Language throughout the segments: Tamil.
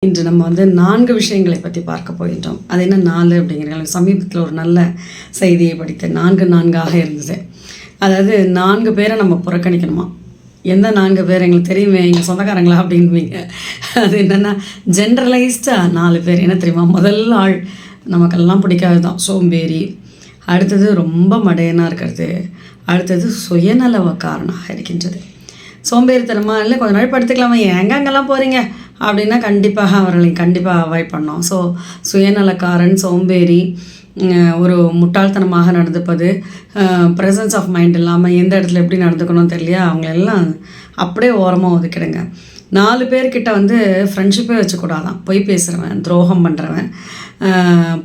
இன்று நம்ம 4 விஷயங்களை பற்றி பார்க்க போகின்றோம். அது என்ன 4 அப்படிங்கிறது சமீபத்தில் ஒரு நல்ல செய்தியை படித்தேன். 4 இருந்தது. அதாவது 4 பேரை நம்ம புறக்கணிக்கணுமா. எந்த 4 பேர் எங்களுக்கு தெரியுமே, எங்கள் சொந்தக்காரங்களா அப்படின்வீங்க. அது என்னென்னா ஜென்ரலைஸ்டாக 4 பேர். என்ன தெரியுமா, முதல் ஆள் நமக்கெல்லாம் பிடிக்காது தான் சோம்பேறி. அடுத்தது ரொம்ப மடையனாக இருக்கிறது. அடுத்தது சுயநலவக்காரனாக இருக்கின்றது. சோம்பேறித்தனமாக இல்லை, கொஞ்ச நாள் படுத்துக்கலாமா, ஏங்க அங்கெல்லாம் போகிறீங்க அப்படின்னா கண்டிப்பாக அவர்களை கண்டிப்பாக அவாய்ட் பண்ணோம். ஸோ சுயநலக்காரன், சோம்பேறி, ஒரு முட்டாள்தனமாக நடந்துப்பது, ப்ரெசன்ஸ் ஆஃப் மைண்ட் இல்லாமல் எந்த இடத்துல எப்படி நடந்துக்கணும் தெரியலையா, அவங்களெல்லாம் அப்படியே ஓரமாக ஒதுக்கிடுங்க. 4 பேர்கிட்ட ஃப்ரெண்ட்ஷிப்பே வச்சுக்கூடாதான். பொய் பேசுகிறவன், துரோகம் பண்ணுறவன்,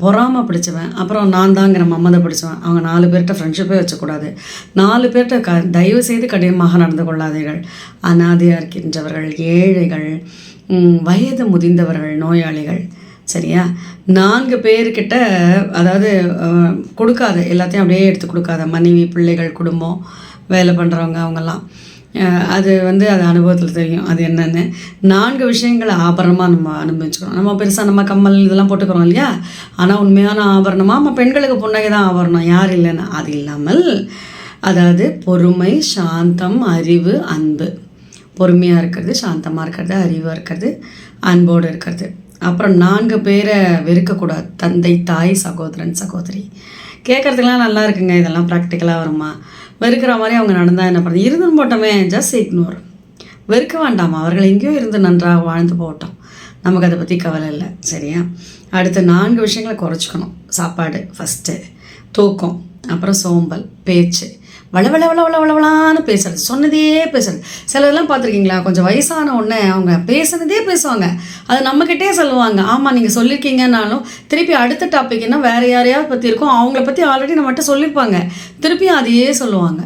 பொறாமை பிடிச்சவன், அப்புறம் நான் தாங்கிற மம்மதை பிடிச்சவன், அவங்க 4 பேர்கிட்ட ஃப்ரெண்ட்ஷிப்பே வச்சக்கூடாது. 4 பேர்கிட்ட தயவு செய்து கடினமாக நடந்து கொள்ளாதீர்கள். அனாதையாக இருக்கின்றவர்கள், ஏழைகள், வயது முதிர்ந்தவர்கள், நோயாளிகள், சரியா. 4 பேர்கிட்ட அதாவது கொடுக்காத, எல்லாத்தையும் அப்படியே எடுத்து கொடுக்காத. மனைவி, பிள்ளைகள், குடும்பம், வேலை பண்ணுறவங்க, அவங்கெல்லாம் அது அது அனுபவத்தில் தெரியும் அது என்னென்னு. 4 விஷயங்களை ஆபரணமாக நம்ம அனுபவிச்சுக்கிறோம். நம்ம பெருசாக நம்ம கம்மல் இதெல்லாம் போட்டுக்கிறோம் இல்லையா, ஆனால் உண்மையான ஆபரணமாக நம்ம பெண்களுக்கு புன்னகை தான் ஆபரணம், யார் இல்லைன்னா. அது இல்லாமல் அதாவது பொறுமை, சாந்தம், அறிவு, அன்பு. பொறுமையாக இருக்கிறது, சாந்தமாக இருக்கிறது, அறிவாக இருக்கிறது, அன்போடு இருக்கிறது. அப்புறம் 4 பேரை வெறுக்கக்கூடாது. தந்தை, தாய், சகோதரன், சகோதரி. கேட்குறதுக்கெலாம் நல்லா இருக்குங்க, இதெல்லாம் ப்ராக்டிக்கலாக வருமா. வெறுக்கிற மாதிரி அவங்க நடந்தால் என்ன பண்ணுறது, இருந்துன்னு போட்டோமே, ஜஸ்ட் இக்னோர். வெறுக்க வேண்டாமா, அவர்கள் எங்கேயோ இருந்து நன்றாக வாழ்ந்து போகட்டும், நமக்கு அதை பற்றி கவலை இல்லை, சரியா. அடுத்த 4 விஷயங்களை குறைச்சிக்கணும். சாப்பாடு ஃபஸ்ட்டு, தூக்கம், அப்புறம் சோம்பல், பேச்சு, வளவளான்னு பேசுறது, சொன்னதே பேசுறது. சிலதெல்லாம் பார்த்துருக்கீங்களா, கொஞ்சம் வயசான உடனே அவங்க பேசுனதே பேசுவாங்க, அது நம்மக்கிட்டே சொல்லுவாங்க. ஆமாம், நீங்கள் சொல்லியிருக்கீங்கன்னாலும் திருப்பி அடுத்த டாபிக்னா வேறு யாரையாவது பற்றி இருக்கும், அவங்கள பற்றி ஆல்ரெடி நம்மகிட்ட சொல்லியிருப்பாங்க, திருப்பியும் அதையே சொல்லுவாங்க.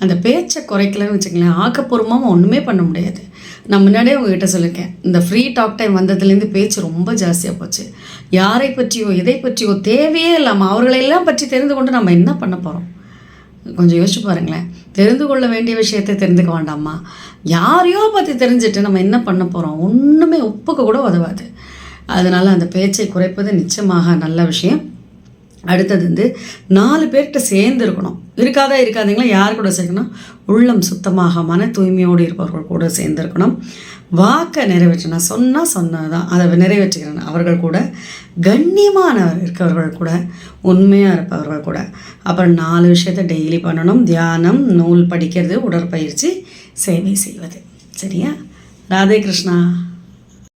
அந்த பேச்சை குறைக்கலன்னு வச்சுக்கலாம், ஆக்கப்பூர்வமாக ஒன்றுமே பண்ண முடியாது. நான் முன்னாடியே உங்ககிட்ட சொல்லியிருக்கேன், இந்த ஃப்ரீ டாக் டைம் வந்ததுலேருந்து பேச்சு ரொம்ப ஜாஸ்தியாக போச்சு. யாரை பற்றியோ எதை பற்றியோ தேவையே இல்லாமல் அவர்களெல்லாம் பற்றி தெரிந்து கொண்டு நம்ம என்ன பண்ண போகிறோம், கொஞ்சம் யோசிச்சு பாருங்களேன். தெரிந்து கொள்ள வேண்டிய விஷயத்தை தெரிந்துக்க வேண்டாமா, யாரையோ பற்றி தெரிஞ்சுட்டு நம்ம என்ன பண்ண போகிறோம், ஒன்றுமே உப்புக்கு கூட உதவாது. அதனால் அந்த பேச்சை குறைப்பது நிச்சயமாக நல்ல விஷயம். அடுத்தது 4 பேர்கிட்ட சேர்ந்து இருக்கணும். இருக்காதீங்களா, யார் கூட சேர்க்கணும், உள்ளம் சுத்தமாக மன தூய்மையோடு இருப்பவர்கள் கூட சேர்ந்துருக்கணும். வாக்கை நிறைவேற்றணும், சொன்னதான் அதை நிறைவேற்றுகிறேன் அவர்கள் கூட, கண்ணியமானவர் இருக்கவர்கள் கூட, உண்மையாக இருப்பவர்கள் கூட. அப்புறம் 4 விஷயத்தை டெய்லி பண்ணணும். தியானம், நூல் படிக்கிறது, உடற்பயிற்சி, சேவை செய்வது, சரியா. ராதே கிருஷ்ணா.